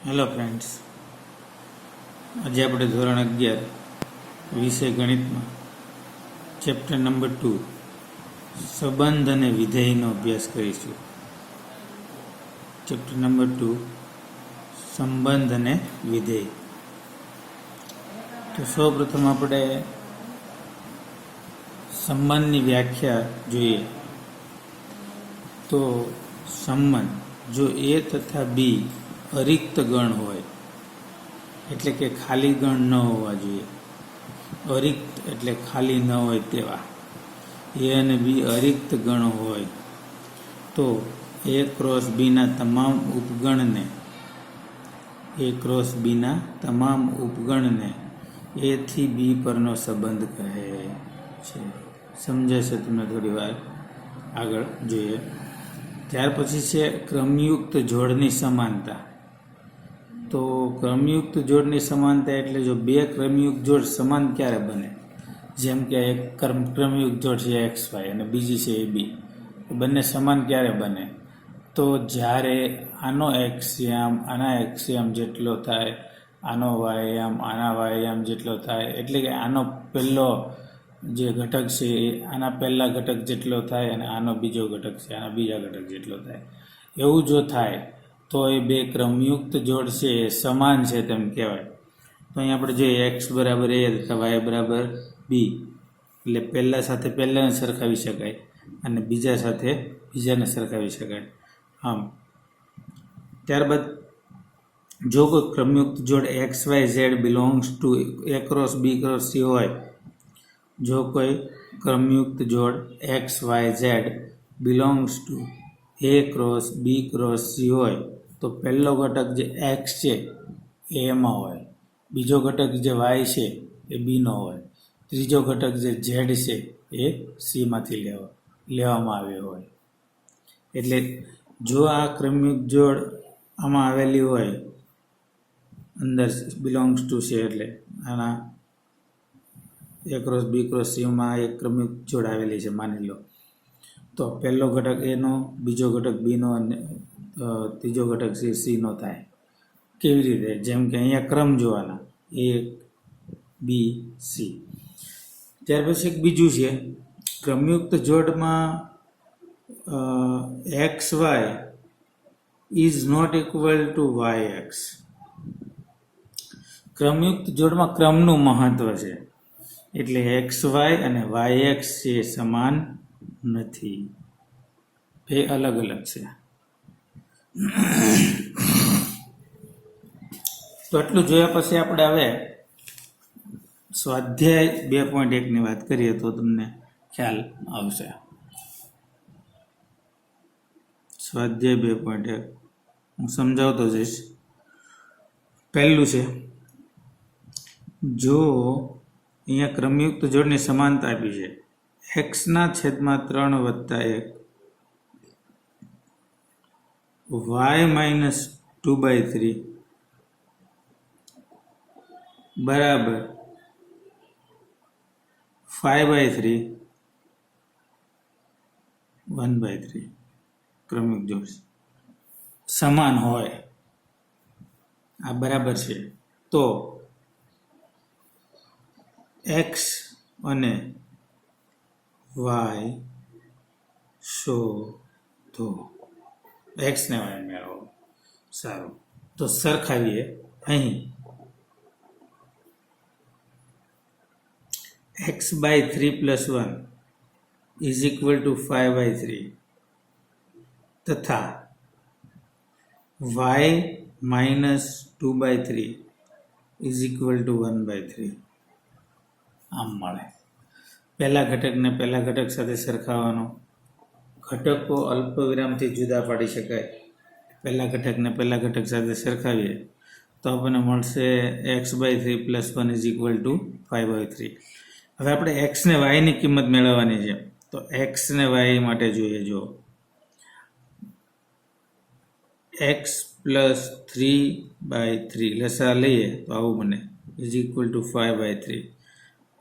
Hello friends, આજે આપણે ધોરણ 11 વિષય ગણિતમાં ચેપ્ટર નંબર 2 સંબંધ અને વિધેયનો અભ્યાસ કરીશું. ચેપ્ટર નંબર 2 સંબંધ અને વિધેય. તો સૌપ્રથમ આપણે સંબંધની વ્યાખ્યા જોઈએ. તો સંબંધ જો એ તથા બી અરિક્ત ગણ હોય, એટલે કે ખાલી ગણ ન હોવા જોઈએ. અરિક્ત એટલે ખાલી ન હોય તેવા. એ અને બી અરિક્ત ગણ હોય તો એ ક્રોસ બીના તમામ ઉપગણને એ થી બી પરનો સંબંધ કહે છે. સમજાશે તમને થોડી વાર આગળ જોઈએ. ત્યાર પછી છે ક્રમયુક્ત જોડની સમાનતા. તો ક્રમયુક્ત જોડની સમાનતા એટલે જો બે ક્રમયુક્ત જોડ સમાન ક્યારે બને? જેમ કે એક ક્રમયુક્ત જોડ છે એક્સ વાય અને બીજી છે એ બી. બંને સમાન ક્યારે બને? તો જ્યારે આનો એક્સિયમ આના એક્સિયમ જેટલો થાય, આનો વાયામ આના વાયામ જેટલો થાય, એટલે કે આનો પહેલો જે ઘટક છે એ આના પહેલા ઘટક જેટલો થાય અને આનો બીજો ઘટક છે આના બીજા ઘટક જેટલો થાય. એવું જો થાય તો એ બે ક્રમયુક્ત જોડ છે એ સમાન છે તેમ કહેવાય. તો અહીં આપણે જોઈએ એક્સ બરાબર એ તથા વાય બરાબર બી, એટલે પહેલા સાથે પહેલાને સરખાવી શકાય અને બીજા સાથે બીજાને સરખાવી શકાય. આમ ત્યારબાદ જો કોઈ ક્રમયુક્ત જોડ x y z belongs to A cross B cross C હોય, જો કોઈ ક્રમયુક્ત જોડ x y z belongs to A cross B cross C હોય તો પહેલો ઘટક જે એક્સ છે એ એમાં હોય, બીજો ઘટક જે વાય છે એ બીનો હોય, ત્રીજો ઘટક જે ઝેડ છે એ સીમાંથી લેવામાં આવ્યો હોય. એટલે જો આ ક્રમયુક્ત જોડ આમાં આવેલી હોય, અંદર બિલોંગ્સ ટુ છે એટલે આના એ ક્રોસ બી ક્રોસ સીમાં એક ક્રમયુક્ત જોડ આવેલી છે માની લો, તો પહેલો ઘટક એનો, બીજો ઘટક બીનો અને ત્રીજો ઘટક છે સીનો થાય. કેવી રીતે? જેમ કે અહીંયા ક્રમ જોવાના એ બી સી. ત્યાર પછી એક બીજું છે ક્રમયુક્ત જોડમાં X Y is not equal to Y X. ક્રમયુક્ત જોડમાં ક્રમનું મહત્વ છે, એટલે એક્સ વાય અને વાય એક્સ છે સમાન નથી, એ અલગ અલગ છે. તો એટલું જોયા પછી આપણે હવે સ્વાધ્યાય 2.1ની વાત કરીએ તો તમને ખ્યાલ આવશે. સ્વાધ્યાય 2.1 હું સમજાવતો જઈશ. પહેલું છે, જો અહીંયા ક્રમયુક્ત જોડની સમાનતા આપી છે એક્સના છેદમાં 3 વત્તા 1 વાય માઇનસ 2/3 બરાબર 5/3 1/3 ક્રમયુક્ત જોડ સમાન હોય, આ બરાબર છે. તો એક્સ અને વાય શોધો. એક્સ ને વાય મેળવો. સારું, તો સરખાવીએ. અહીં x/3 + 1 ઇઝ ઇક્વલ ટુ 5/3 તથા y minus 2/3 is equal to 1/3 આમ મળે. પહેલા ઘટકને પહેલા ઘટક સાથે સરખાવવાનો. ઘટકો અલ્પવિરામથી જુદા પાડી શકાય. પહેલા ઘટકને પહેલા ઘટક સાથે સરખાવીએ તો આપણને મળશે x/3 + 1 ઇઝ ઇક્વલ ટુ 5/3. હવે આપણે એક્સ ને વાયની કિંમત મેળવવાની છે. તો એક્સ ને વાય માટે જોઈએ, જો એક્સ પ્લસ 3/3 લસા લઈએ તો આવું બને ઇઝ ઇક્વલ ટુ 5/3.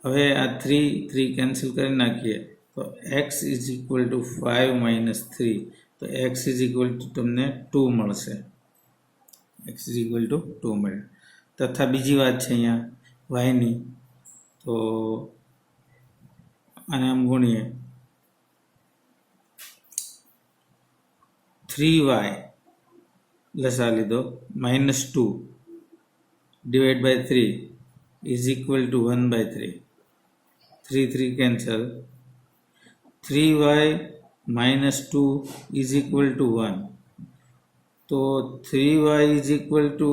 હવે આ 3 કેન્સલ કરી નાખીએ તો એક્સ ઇઝ ઇક્વલ ટુ 5 - 3, તો એક્સ ઇઝ ઇક્વલ ટુ તમને 2 મળશે. એક્સ ઇઝ ઇક્વલ ટુ 2 મળે. તથા બીજી વાત છે અહીંયા વાયની, તો આને આમ ગુણીએ 3y લસા લીધો -2 divide by 3 is equal to 1/3. 3 cancel. 3y -2 is equal to 1. તો 3y is equal two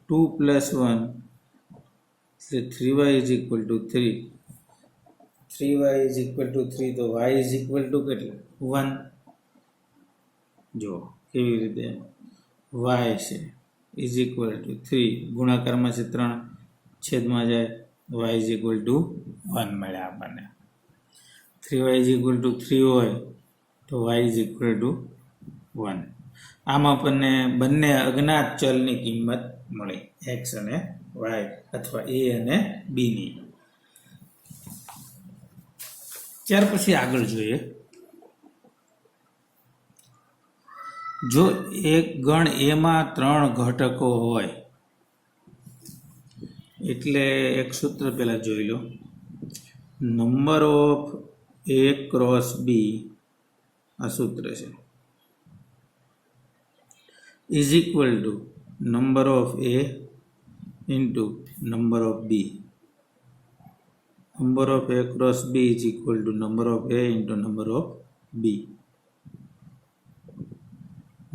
2 plus 1, એટલે 3y is equal two 3. 3y is equal two 3, તો y ઇઝ ઇક્વલ ટુ કેટલું? 1. જો કેવી રીતે y છે ઇઝ ઇક્વલ ટુ 3, ગુણાકારમાં છે 3, છેદમાં જાય, y ઇઝ ઇક્વલ ટુ 1 મળ્યા આપણને. 3y ઇઝ ઇક્વલ ટુ 3 હોય તો y ઇઝ ઇક્વલ ટુ 1. આમ આપણને બંને અજ્ઞાત ચલની કિંમત મળી, x અને y અથવા a અને b ની. ત્યાર પછી આગળ જોઈએ, જો એક ગણ એમાં 3 ઘટકો હોય, એટલે એક સૂત્ર પહેલા જોઈ લો. Number of a cross b, આ સૂત્ર છે, is equal to number of a into number of b. Number of a cross b is equal to number of a into number of b.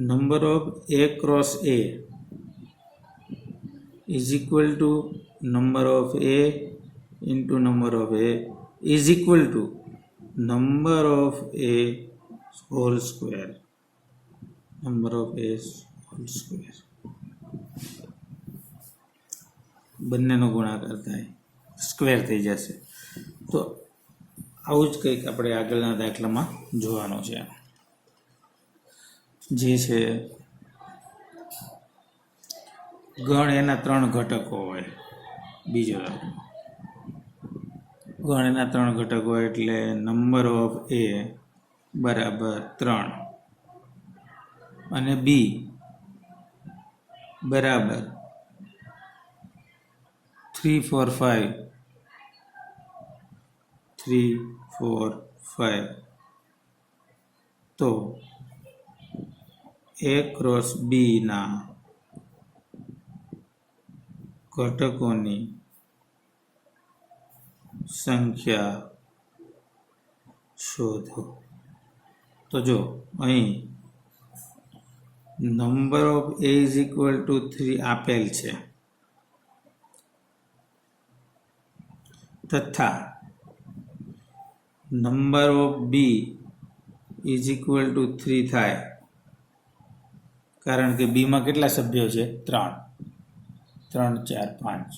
Number of a cross a is equal to number of a into number of a is equal to number of a whole square. Number of a whole square. બંનેનો ગુણાકાર થાય, square થઈ જશે. તો આવું જ કંઈક આપણે આગળના દાખલામાં જોવાનું છે, જે છે ગણ એના 3 ઘટકો હોય. બીજો દાખલો, ગણ એના 3 ઘટકો હોય એટલે નંબર ઓફ a બરાબર 3 અને b બરાબર 3, 4, 5. 3, 4, 5. તો a ક્રોસ b ના ઘટકોની સંખ્યા શોધો. તો જો અહીં number of a is equal two 3 આપેલ છે, તથા number of b is equal two 3 થાય, કારણ કે બીમાં કેટલા સભ્યો છે? 3, 4, 5.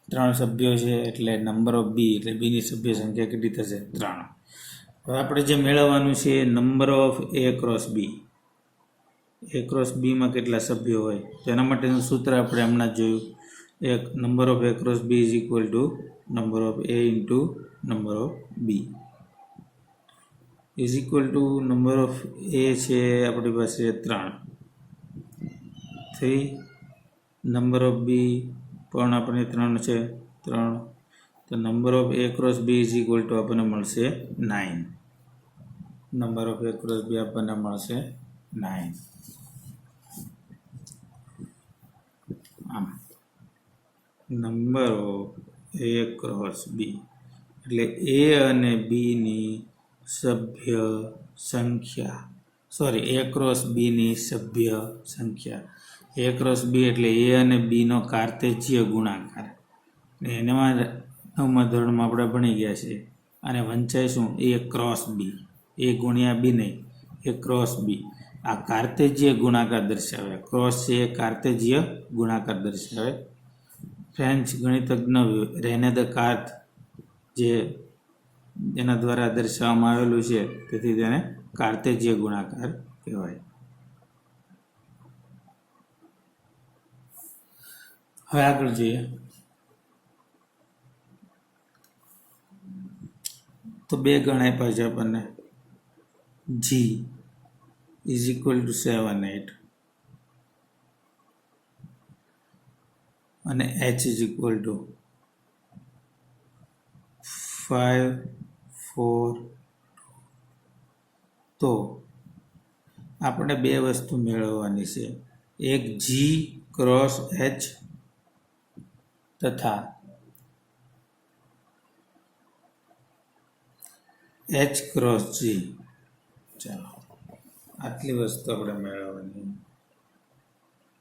3 સભ્યો છે, એટલે નંબર ઓફ બી એટલે બીની સભ્ય સંખ્યા કેટલી થશે? 3. હવે આપણે જે મેળવવાનું છે number of a cross b. a cross બીમાં કેટલા સભ્યો હોય, તેના માટેનું સૂત્ર આપણે હમણાં જ જોયું. એક number of a cross b is equal to number of a into number of b is equal to number of a છે આપણી પાસે 3. નંબર ઓફ બી પણ આપણે 3 છે, 3. તો number of a cross b is equal two આપણને મળશે 9. Number of a cross b આપણને મળશે 9. આમ number of a cross b એટલે a અને b ની સભ્ય સંખ્યા, a ક્રોસ b ની સભ્ય સંખ્યા. a ક્રોસ b એટલે a અને b નો કાર્તેજ્ય ગુણાકાર. એનામાં 9મા ધોરણમાં આપણે ભણી ગયા છે. અને વંચાય શું? a ક્રોસ b, a ગુણ્યા b નહીં, a ક્રોસ b. આ કાર્તેજ્ય ગુણાકાર દર્શાવે. ક્રોસ છે એ કાર્તેજ્ય ગુણાકાર દર્શાવે. ફ્રેન્ચ ગણિતજ્ઞ રેને દેકાર્ત જે એના દ્વારા દર્શાવવામાં આવેલું છે, તેથી તેને કાર્તેજ્ય ગુણાકાર કહેવાય. હવે આગળ જોઈએ તો 2 ગણ આપ્યા છે આપણને. g is equal two 7, 8. અને h ઇઝ ઇક્વલ ટુ 5 4 તો આપણે બે વસ્તુ મેળવવાની છે, એક g ક્રોસ h તથા h ક્રોસ g. ચાલો આટલી વસ્તુ આપણે મેળવવાની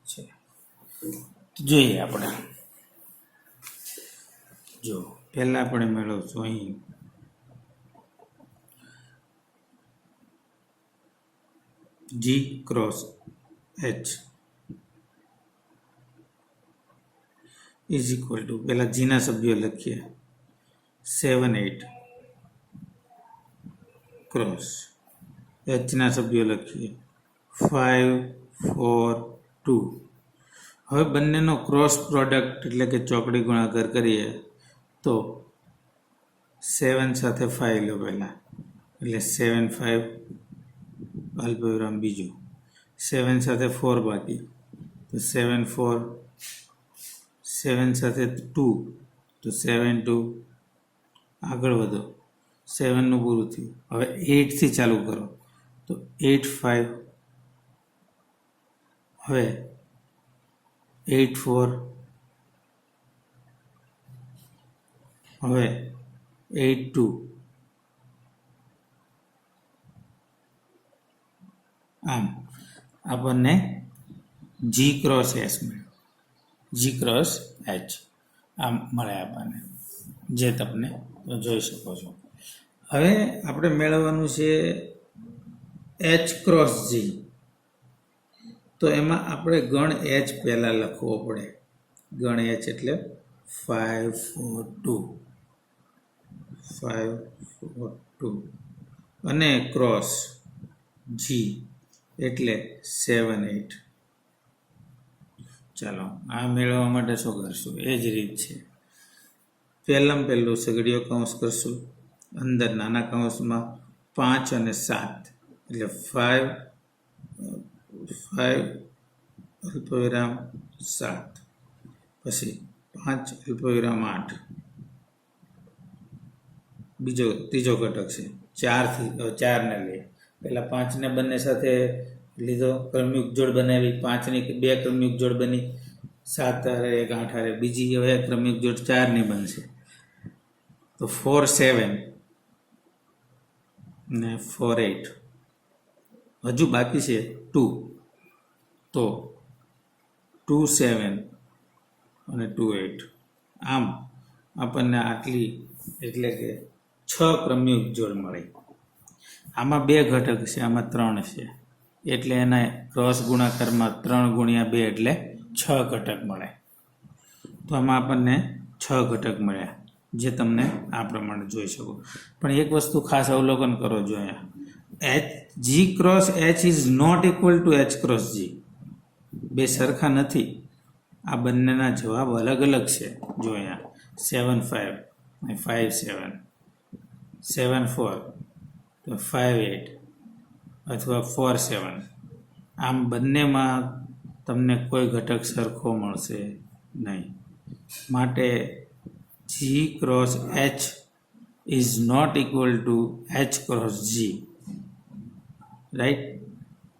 છે. જોઈએ આપણે, જો પહેલા આપણે મેળવશું અહીં g cross h is equal two, પહેલા g ના સભ્યો લખીએ, 7 8 ક્રોસ h ના સભ્યો લખીએ 5 4 2. હવે બંનેનો ક્રોસ પ્રોડક્ટ એટલે કે ચોકડી ગુણાકાર કરીએ તો 7 સાથે 5 લો પહેલા, એટલે 7 5 અલ્પવિરામ બીજું, 7 સાથે 4 બાકી તો 7 4, 7 સાથે 2 તો 7 2, આગળ વધો, 7નું પૂરું થયું. હવે 8થી ચાલુ કરો તો 8 5, હવે 8 4, હવે 8 2, આમ આપણને g ક્રોસ h મળ્યું, g ક્રોસ h આમ મળે આપણને, જે તમને જોઈ શકો છો. હવે આપણે મેળવવાનું છે h ક્રોસ g, તો એમાં આપણે ગણ h પહેલાં લખવો પડે. ગણ h એટલે 5 4 2, 5 4 2 અને ક્રોસ g એટલે 7 8. ચાલો આ મેળવવા માટે શું કરશું, એ જ રીત છે. પહેલું સગડીયો કૌંસ કરશું, અંદર નાના કૌંસમાં 5 અને 7 એટલે 5 અલ્પવિરામ 7, પછી 5 અલ્પવિરામ 8. ત્રીજો ઘટક છે 4ને લઈએ, પહેલા 5ને બંને સાથે લીધો, ક્રમયુગ જોડ બનાવી, 5ની 2 ક્રમયુગ જોડ બની, 7 હારે 1 8 હારે બીજી હવે ક્રમયુગ જોડ 4ની બનશે, તો 4 7 ને 4 8. હજુ બાકી છે 2, તો 2 7 અને 2 8. આમ આપણને આટલી એટલે કે 6 ક્રમયુગ જોડ મળી. આમાં 2 ઘટક છે, આમાં 3 છે, એટલે એના ક્રોસ ગુણાકારમાં 3 ગુણ્યા 2 એટલે 6 ઘટક મળે. તો આમાં આપણને 6 ઘટક મળ્યા, જે તમને આ પ્રમાણે જોઈ શકો. પણ એક વસ્તુ ખાસ અવલોકન કરો, જો અહીંયા g cross h is not equal to h cross g. બે સરખા નથી, આ બંનેના જવાબ અલગ અલગ છે. જો અહીંયા 7 5 અને 5 7, 7 4 તો 5 8 અથવા 4 7. આમ બંનેમાં તમને કોઈ ઘટક સરખો મળશે નહીં. માટે g cross h is not equal to h cross g. Right?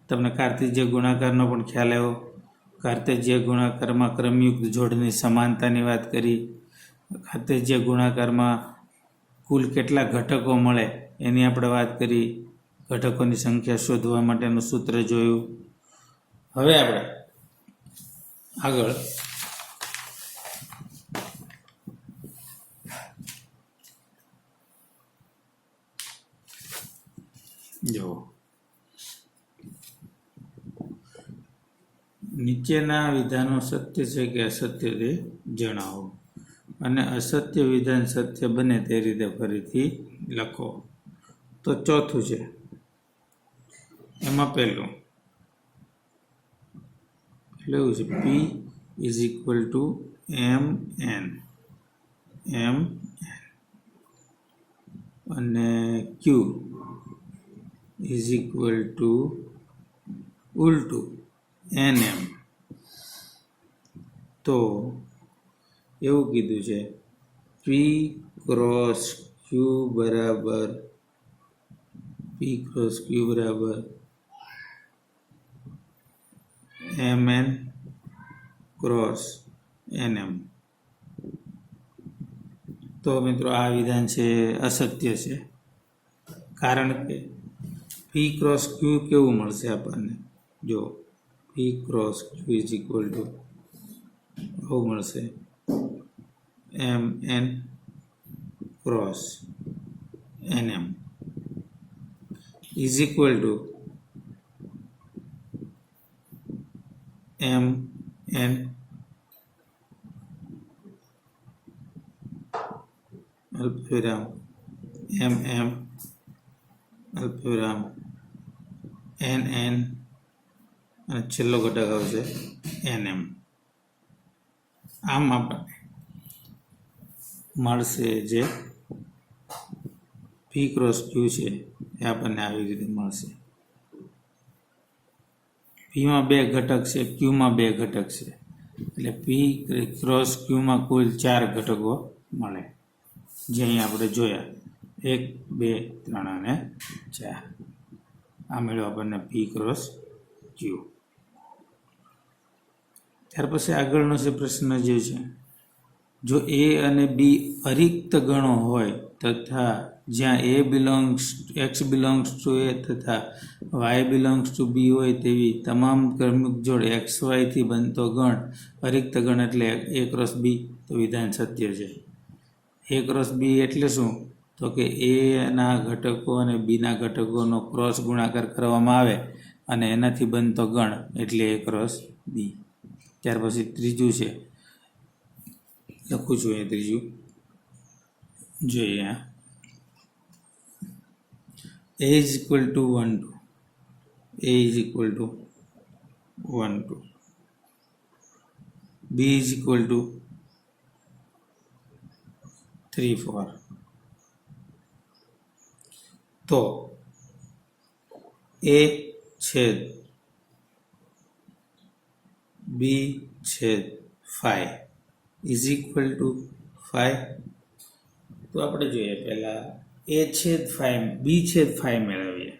તમને કાર્તેજીય ગુણાકારનો પણ ખ્યાલ આવ્યો. કાર્તેજીય ગુણાકારમાં ક્રમયુક્ત જોડની સમાનતાની વાત કરી. કાર્તેજીય ગુણાકારમાં કુલ કેટલા ઘટકો મળે એની આપણે વાત કરી. ઘટકોની સંખ્યા શોધવા માટેનું સૂત્ર જોયું. હવે આપણે આગળ જો નીચેના વિધાનો સત્ય છે કે અસત્ય તે જણાવો, અને અસત્ય વિધાન સત્ય બને તે રીતે ફરીથી લખો. તો ચોથું છે, એમાં પહેલું એવું છે p is equal to mn અને q ઇઝ ઇક્વલ ટુ ઉલટું nm. તો એવું કીધું છે પી ક્રોસ ક્યુ બરાબર mn ક્રોસ nm. તો મિત્રો આ વિધાન છે અસત્ય છે, કારણ કે પી ક્રોસ ક્યુ કેવું મળશે આપણને? જો P cross Q is equal to આવું મળશે mn cross nm is equal to mn અલ્પવિરામ mm અલ્પવિરામ nn અને છેલ્લો ઘટક આવશે nm. આમ આપણને મળશે જે પી ક્રોસ ક્યુ છે એ આપણને આવી રીતે મળશે. પીમાં 2 ઘટક છે, ક્યુમાં 2 ઘટક છે, એટલે પી ક્રોસ ક્યુમાં કુલ 4 ઘટકો મળે, જે અહીં આપણે જોયા 1 2 3 અને 4. આ મળ્યો આપણને પી ક્રોસ ક્યુ. ત્યાર પછી આગળનો જે પ્રશ્ન જે છે, જો એ અને બી અરિક્ત ગણો હોય તથા જ્યાં x બિલોંગ્સ ટુ એ તથા y બિલોંગ્સ ટુ બી હોય તેવી તમામ ક્રમિક જોડ xy થી બનતો ગણ અરિક્ત ગણ એટલે a ક્રોસ બી, તો વિધાન સત્ય છે. a ક્રોસ બી એટલે શું? તો કે a ના ઘટકો અને બી ના ઘટકોનો ક્રોસ ગુણાકાર કરવામાં આવે અને એનાથી બનતો ગણ એટલે a ક્રોસ બી. ત્યાર પછી ત્રીજું છે, લખું છું એ ત્રીજું જોઈએ. a is equal to 1 2, a is equal to 1 2, b is equal two 3 4. તો a છેદ b છેદ 5 ઇઝ ઇક્વલ ટુ 5. તો આપણે જોઈએ પહેલા a છેદ 5 b છેદ 5 મેળવીએ.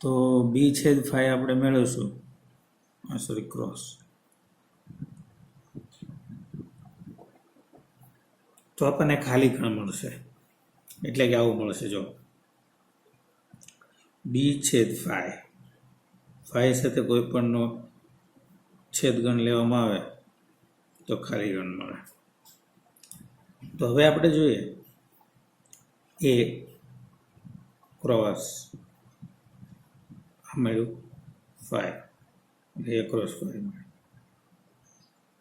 તો b છેદ 5 આપણે મેળવશું, ક્રોસ. તો આપણને ખાલી ગણ મળશે, એટલે કે આવું મળશે. જો b છેદ 5 સાથે કોઈ પણનો છેદગણ લેવામાં આવે તો ખાલી ગણ મળે. તો હવે આપણે જોઈએ a ક્રોસ આ મળ્યું 5, એટલે a ક્રોસ 5 મળે,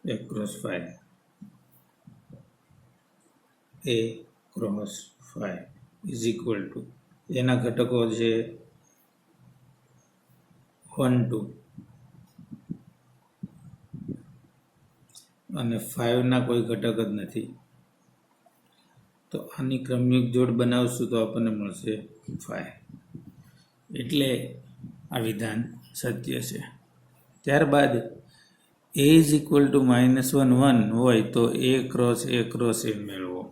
a cross 5, a cross 5 is equal two એના ઘટકો છે 1 2 અને 5 ના કોઈ ઘટક જ નથી. તો આની ક્રમયુક્ત જોડ બનાવશું તો આપણને મળશે 5, એટલે આ વિધાન સત્ય છે. ત્યારબાદ a ઇઝ ઇક્વલ ટુ -1 1 હોય તો a ક્રોસ a મેળવો.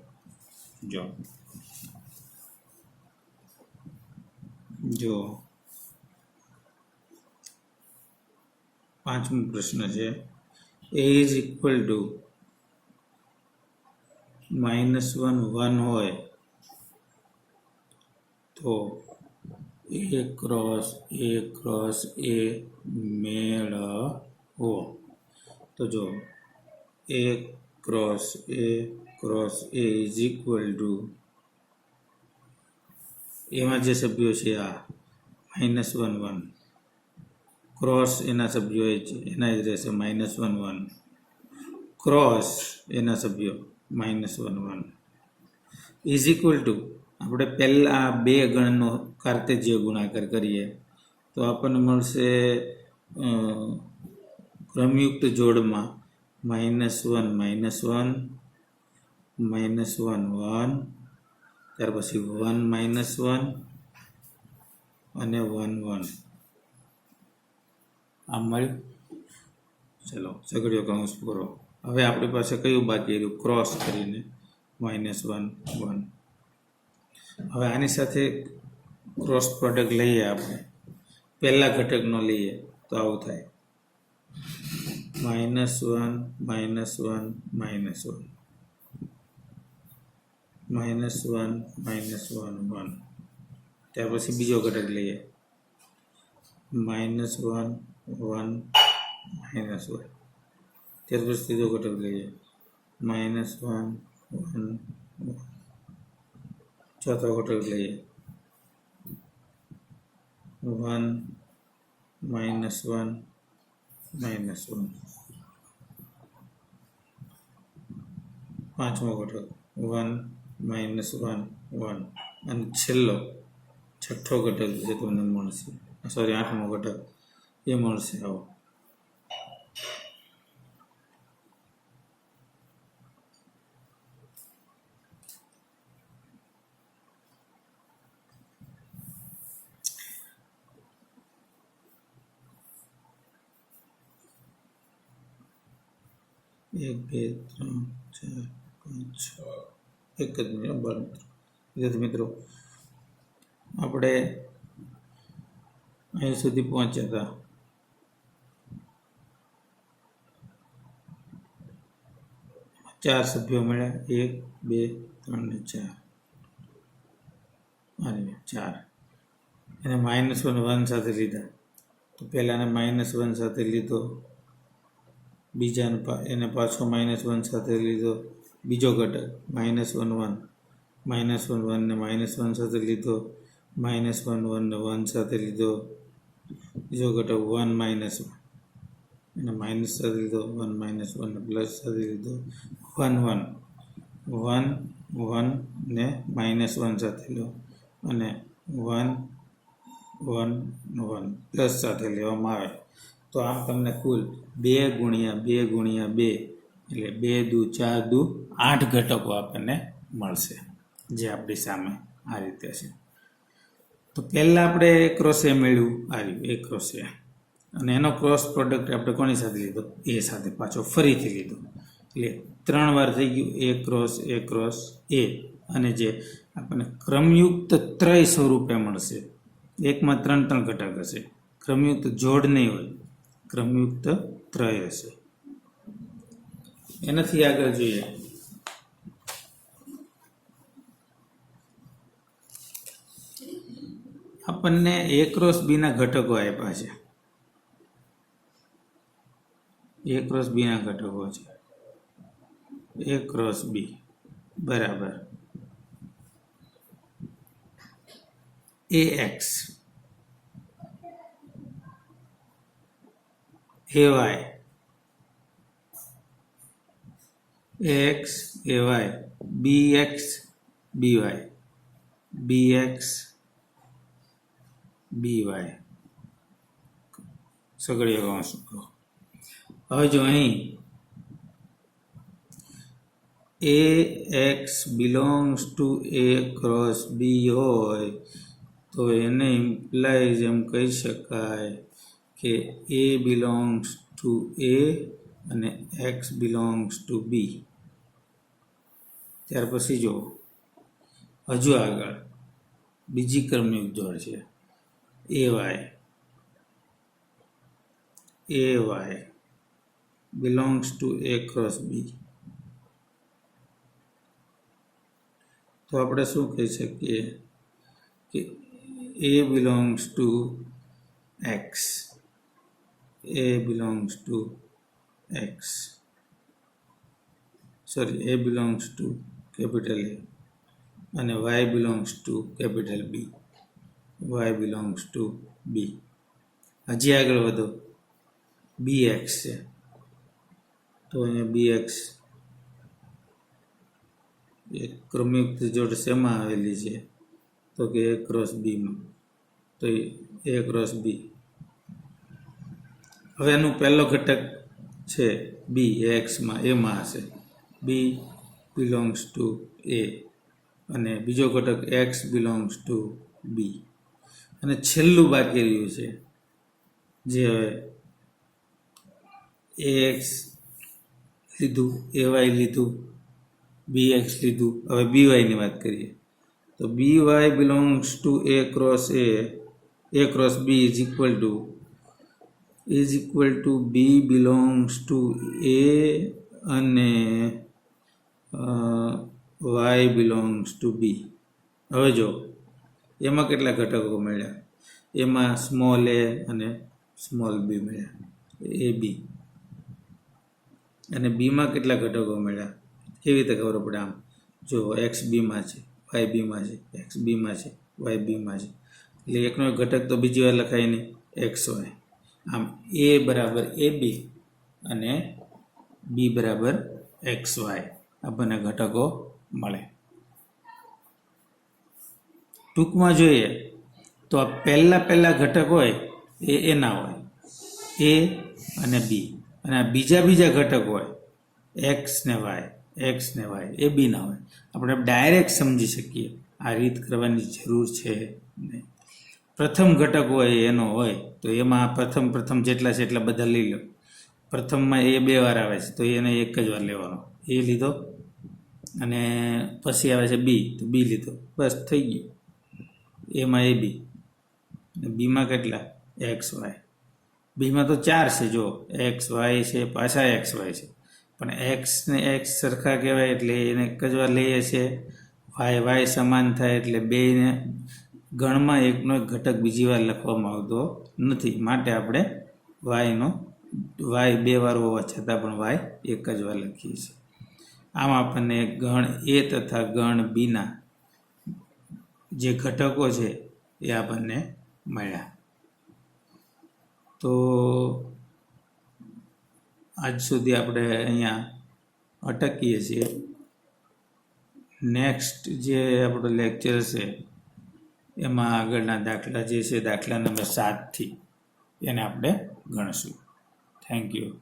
જો પાંચમો પ્રશ્ન છે, a ઇઝ ઇક્વલ ટુ -1 1 હોય તો a ક્રોસ a મેળવો. તો જો a cross a is equal two એમાં જે સભ્યો છે આ -1 1, ક્રોસ એના સભ્યો એના જ રહેશે -1 1, ક્રોસ એના સભ્યો -1 1 ઇઝ ઇક્વલ ટુ આપણે પહેલા બે ગણનો કાર્તેજ્ય ગુણાકાર કરીએ તો આપણને મળશે ક્રમયુક્ત જોડમાં -1 -1 -1 1, ત્યાર પછી 1 -1 અને 1 1. આ મળ્યું. ચલો સગડીયો કૌંસ પૂરો. હવે આપણી પાસે કયું બાકી રહ્યું? ક્રોસ કરીને -1 1. હવે આની સાથે ક્રોસ પ્રોડક્ટ લઈએ આપણે. પહેલા ઘટકનો લઈએ તો આવું થાય -1 -1 -1 -1 1. ત્યાર પછી બીજો ઘટક લઈએ -1 1 -1. ત્યાર પછી ત્રીજો ઘટક લઈએ -1 1 1. ચોથો ઘટક લઈએ 1 -1 -1. પાંચમો ઘટક 1 -1 1. અને છઠ્ઠો ઘટક જે તમને મળશે, સોરી આઠમો ઘટક એ મળશે આવો. એક બે ત્રણ ચાર પાંચ છ. એક જ મિનિટ બંધ. વિદ્યાર્થી મિત્રો, આપણે અહીં સુધી પહોંચ્યા હતા. ચાર સભ્યો મળ્યા, 1 2 3 ને 4. અને 4 એને -1 1 સાથે લીધા. તો પહેલાને -1 સાથે લીધો, બીજાને એને પાછો -1 સાથે લીધો. બીજો ઘટક -1 1 -1 1 ને -1 સાથે લીધો, -1 1 ને 1 સાથે લીધો. બીજો ઘટક 1 -1 એને માઇનસ સાથે લીધો, 1 -1 ને પ્લસ સાથે લીધો. 1 1 1 1 ને -1 સાથે લો, અને 1 1 1 પ્લસ સાથે લેવામાં આવે. તો આમ તમને કુલ 2 ગુણ્યા 2 ગુણ્યા 2 એટલે 2 દુ 4 દુ 8 ઘટકો આપણને મળશે, જે આપણી સામે આ રીતે છે. તો પહેલાં આપણે ક્રોસે મેળવ્યું આવ્યું, એ ક્રોસે, અને એનો ક્રોસ પ્રોડક્ટ આપણે કોની સાથે લીધો? એ સાથે પાછો ફરીથી લીધો. એટલે 3 વાર થઈ ગયું એ ક્રોસ એ. અને જે આપણને ક્રમયુક્ત ત્રય સ્વરૂપે મળશે. એકમાં 3 3 ઘટક હશે, ક્રમયુક્ત જોડ નહીં હોય, ક્રમયુક્ત ત્રય હશે. એનાથી આગળ જોઈએ આપણને A ક્રોસ B ના ઘટકો આપ્યા છે. A ક્રોસ B ના ઘટકો છે A ક્રોસ B બરાબર AX AY AX AY BX BY BX BY સગળીય કૌંસ. હવે જો અહીં AX belongs to A cross B હોય તો એને ઇમ્પ્લાઇઝ એમ કહી શકાય કે A belongs to A અને X belongs to B. ત્યાર પછી જો હજુ આગળ બીજી ક્રમયુક્ત જોડ છે AY belongs to A cross B. તો આપણે શું કહી શકીએ કે A belongs to X, A belongs to X, sorry, A belongs to capital A અને Y belongs to capital B, Y belongs to B. હજી આગળ વધો BX છે તો અહીંયા BX એક ક્રમયુક્ત જોડ શેમાં આવેલી છે તો કે A ક્રોસ બીમાં, તો A ક્રોસ બી. હવે એનું પહેલો ઘટક છે બી, એક્સમાં એમાં હશે બી બિલોંગ્સ ટુ એ, અને બીજો ઘટક એક્સ બિલોંગ્સ ટુ બી. અને છેલ્લું બાકી રહ્યું છે જે હવે એક્સ લીધું, AY લીધું, BX લીધું. હવે BYની વાત કરીએ તો BY belongs to A cross B is equal two B belongs to A અને Y બિલોંગ્સ ટુ B. હવે જો એમાં કેટલા ઘટકો મળ્યા, એમાં સ્મોલ a અને સ્મોલ b મળ્યા, AB. અને બીમાં કેટલા ઘટકો મળ્યા કેવી રીતે ખબર પડે? આમ જો એક્સ બીમાં છે, વાય બીમાં છે, એક્સ બીમાં છે, વાય બીમાં છે, એટલે એકનો એક ઘટક તો બીજી વાર લખાય નહીં, એક્સ વાય. આમ A બરાબર AB અને B બરાબર એક્સ વાય આપણને ઘટકો મળે. ટૂંકમાં જોઈએ તો આ પહેલા ઘટક હોય એ એના હોય, A અને B, અને આ બીજા ઘટક હોય એક્સ ને વાય એ બીના હોય. આપણે ડાયરેક્ટ સમજી શકીએ, આ રીત કરવાની જરૂર છે નહીં. પ્રથમ ઘટક હોય એનો હોય તો એમાં પ્રથમ જેટલા છે એટલા બધા લઈ લો. પ્રથમમાં એ 2 વાર આવે છે તો એને એક જ વાર લેવાનો, એ લીધો, અને પછી આવે છે બી તો બી લીધો, બસ થઈ ગયું. એમાં AB, બીમાં કેટલા એક્સ વાય, બીમાં તો 4 છે, જો એક્સ વાય છે, પાછા એક્સ વાય છે, પણ એક્સ ને એક્સ સરખા કહેવાય એટલે એને એક જ વાર લઈએ છીએ. વાય સમાન થાય એટલે બેને ગણમાં એકનો એક ઘટક બીજી વાર લખવામાં આવતો નથી, માટે આપણે વાય 2 વાર હોવા છતાં પણ વાય એક જ વાર લખીએ છીએ. આમ આપણને ગણ A તથા ગણ Bના જે ઘટકો છે એ આપણને મળ્યા. તો આજ સુધી આપણે અહીંયા અટકીએ છીએ. નેક્સ્ટ જે આપણો લેક્ચર છે એમાં આગળના દાખલા જે છે, દાખલા નંબર 7થી એને આપણે ગણશું. Thank you.